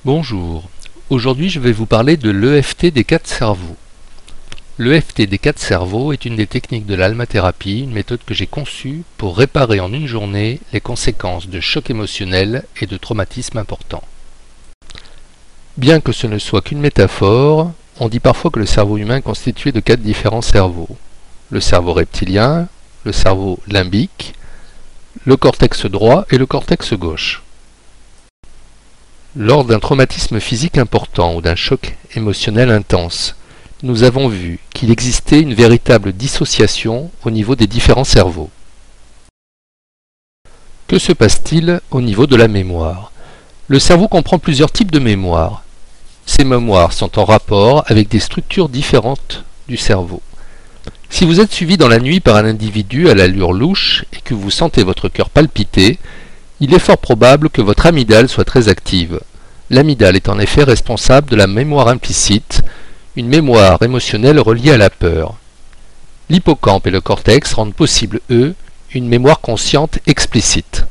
Bonjour, aujourd'hui je vais vous parler de l'EFT des 4 cerveaux. L'EFT des 4 cerveaux est une des techniques de l'almathérapie, une méthode que j'ai conçue pour réparer en une journée les conséquences de chocs émotionnels et de traumatismes importants. Bien que ce ne soit qu'une métaphore, on dit parfois que le cerveau humain est constitué de 4 différents cerveaux. Le cerveau reptilien, le cerveau limbique, le cortex droit et le cortex gauche. Lors d'un traumatisme physique important ou d'un choc émotionnel intense, nous avons vu qu'il existait une véritable dissociation au niveau des différents cerveaux. Que se passe-t-il au niveau de la mémoire? Le cerveau comprend plusieurs types de mémoire. Ces mémoires sont en rapport avec des structures différentes du cerveau. Si vous êtes suivi dans la nuit par un individu à l'allure louche et que vous sentez votre cœur palpiter, il est fort probable que votre amygdale soit très active. L'amygdale est en effet responsable de la mémoire implicite, une mémoire émotionnelle reliée à la peur. L'hippocampe et le cortex rendent possible, eux, une mémoire consciente explicite.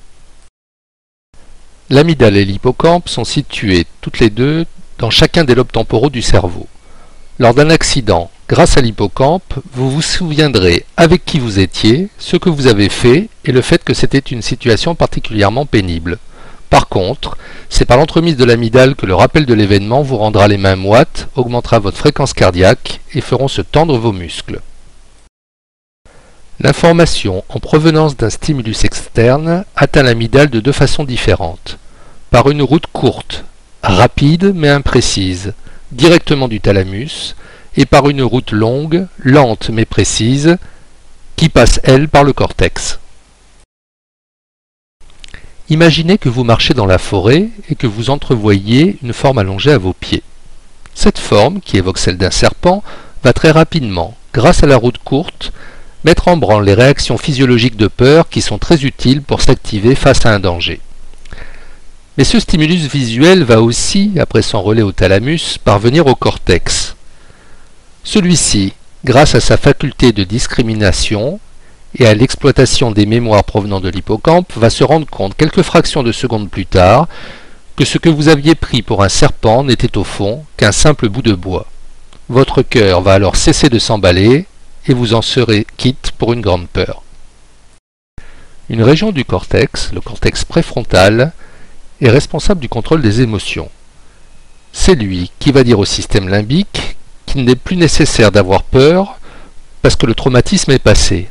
L'amygdale et l'hippocampe sont situés toutes les deux dans chacun des lobes temporaux du cerveau. Lors d'un accident, grâce à l'hippocampe, vous vous souviendrez avec qui vous étiez, ce que vous avez fait et le fait que c'était une situation particulièrement pénible. Par contre, c'est par l'entremise de l'amygdale que le rappel de l'événement vous rendra les mains moites, augmentera votre fréquence cardiaque et feront se tendre vos muscles. L'information en provenance d'un stimulus externe atteint l'amygdale de deux façons différentes. Par une route courte, rapide mais imprécise, directement du thalamus, et par une route longue, lente mais précise, qui passe elle par le cortex. Imaginez que vous marchez dans la forêt et que vous entrevoyez une forme allongée à vos pieds. Cette forme, qui évoque celle d'un serpent, va très rapidement, grâce à la route courte, mettre en branle les réactions physiologiques de peur qui sont très utiles pour s'activer face à un danger. Mais ce stimulus visuel va aussi, après son relais au thalamus, parvenir au cortex. Celui-ci, grâce à sa faculté de discrimination et à l'exploitation des mémoires provenant de l'hippocampe, va se rendre compte quelques fractions de secondes plus tard que ce que vous aviez pris pour un serpent n'était au fond qu'un simple bout de bois. Votre cœur va alors cesser de s'emballer et vous en serez quitte pour une grande peur. Une région du cortex, le cortex préfrontal, est responsable du contrôle des émotions. C'est lui qui va dire au système limbique qu'il n'est plus nécessaire d'avoir peur parce que le traumatisme est passé.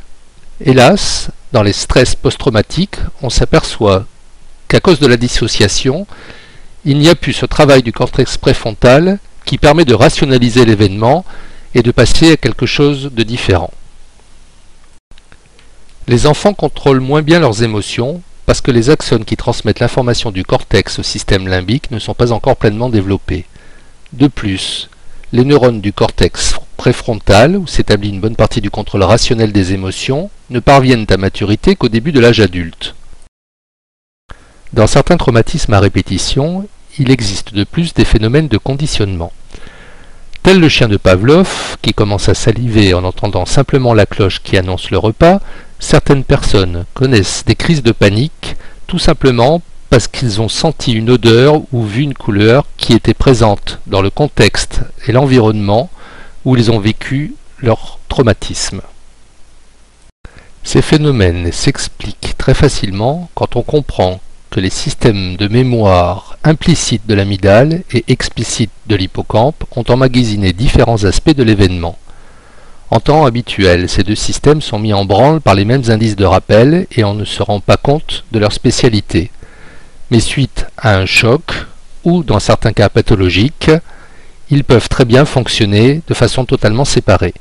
Hélas, dans les stress post-traumatiques, on s'aperçoit qu'à cause de la dissociation, il n'y a plus ce travail du cortex préfrontal qui permet de rationaliser l'événement et de passer à quelque chose de différent. Les enfants contrôlent moins bien leurs émotions parce que les axones qui transmettent l'information du cortex au système limbique ne sont pas encore pleinement développés. De plus, les neurones du cortex préfrontal, où s'établit une bonne partie du contrôle rationnel des émotions, ne parviennent à maturité qu'au début de l'âge adulte. Dans certains traumatismes à répétition, il existe de plus des phénomènes de conditionnement. Tel le chien de Pavlov, qui commence à saliver en entendant simplement la cloche qui annonce le repas, certaines personnes connaissent des crises de panique, tout simplement parce qu'ils ont senti une odeur ou vu une couleur qui était présente dans le contexte et l'environnement où ils ont vécu leur traumatisme. Ces phénomènes s'expliquent très facilement quand on comprend que les systèmes de mémoire implicites de l'amygdale et explicites de l'hippocampe ont emmagasiné différents aspects de l'événement. En temps habituel, ces deux systèmes sont mis en branle par les mêmes indices de rappel et on ne se rend pas compte de leur spécialité. Mais suite à un choc, ou dans certains cas pathologiques, ils peuvent très bien fonctionner de façon totalement séparée.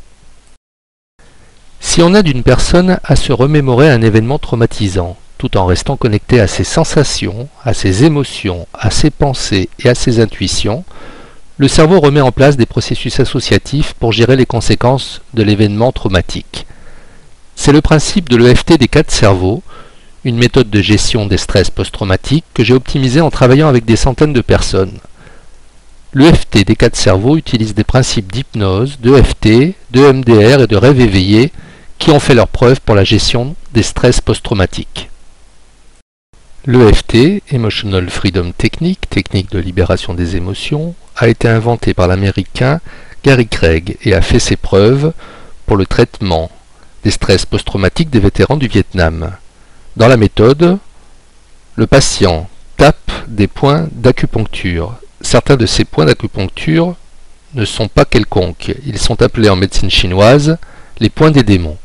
Si on aide une personne à se remémorer un événement traumatisant, tout en restant connecté à ses sensations, à ses émotions, à ses pensées et à ses intuitions, le cerveau remet en place des processus associatifs pour gérer les conséquences de l'événement traumatique. C'est le principe de l'EFT des 4 cerveaux, une méthode de gestion des stress post-traumatiques que j'ai optimisée en travaillant avec des centaines de personnes. L'EFT des 4 cerveaux utilise des principes d'hypnose, d'EFT, de MDR et de rêve éveillé qui ont fait leurs preuves pour la gestion des stress post-traumatiques. L'EFT, Emotional Freedom Technique, technique de libération des émotions, a été inventé par l'américain Gary Craig et a fait ses preuves pour le traitement des stress post-traumatiques des vétérans du Vietnam. Dans la méthode, le patient tape des points d'acupuncture. Certains de ces points d'acupuncture ne sont pas quelconques. Ils sont appelés en médecine chinoise les points des démons.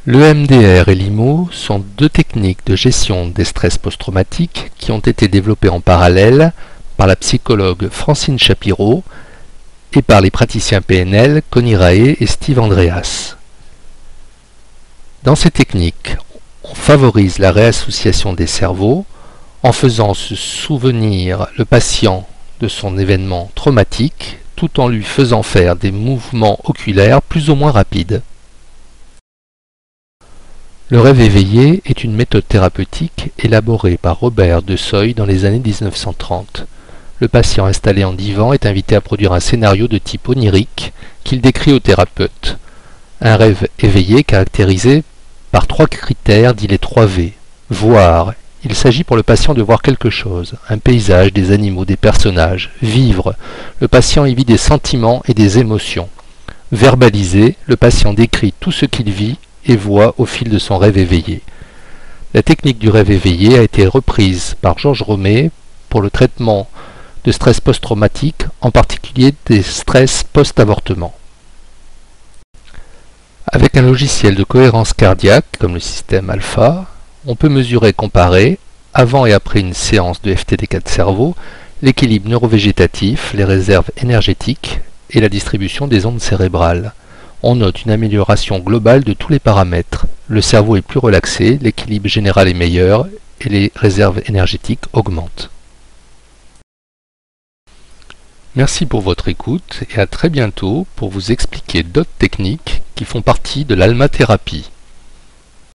L'EMDR et l'IMO sont deux techniques de gestion des stress post-traumatiques qui ont été développées en parallèle par la psychologue Francine Shapiro et par les praticiens PNL Connie Rae et Steve Andreas. Dans ces techniques, on favorise la réassociation des cerveaux en faisant se souvenir le patient de son événement traumatique tout en lui faisant faire des mouvements oculaires plus ou moins rapides. Le rêve éveillé est une méthode thérapeutique élaborée par Robert de Soy dans les années 1930. Le patient installé en divan est invité à produire un scénario de type onirique qu'il décrit au thérapeute. Un rêve éveillé caractérisé par trois critères dits les 3 V. Voir. Il s'agit pour le patient de voir quelque chose, un paysage, des animaux, des personnages. Vivre. Le patient y vit des sentiments et des émotions. Verbaliser. Le patient décrit tout ce qu'il vit et voit au fil de son rêve éveillé. La technique du rêve éveillé a été reprise par Georges Romé pour le traitement de stress post-traumatique, en particulier des stress post-avortement. Avec un logiciel de cohérence cardiaque, comme le système alpha, on peut mesurer et comparer, avant et après une séance de FTD4 cerveau, l'équilibre neurovégétatif, les réserves énergétiques et la distribution des ondes cérébrales. On note une amélioration globale de tous les paramètres. Le cerveau est plus relaxé, l'équilibre général est meilleur et les réserves énergétiques augmentent. Merci pour votre écoute et à très bientôt pour vous expliquer d'autres techniques qui font partie de l'almathérapie.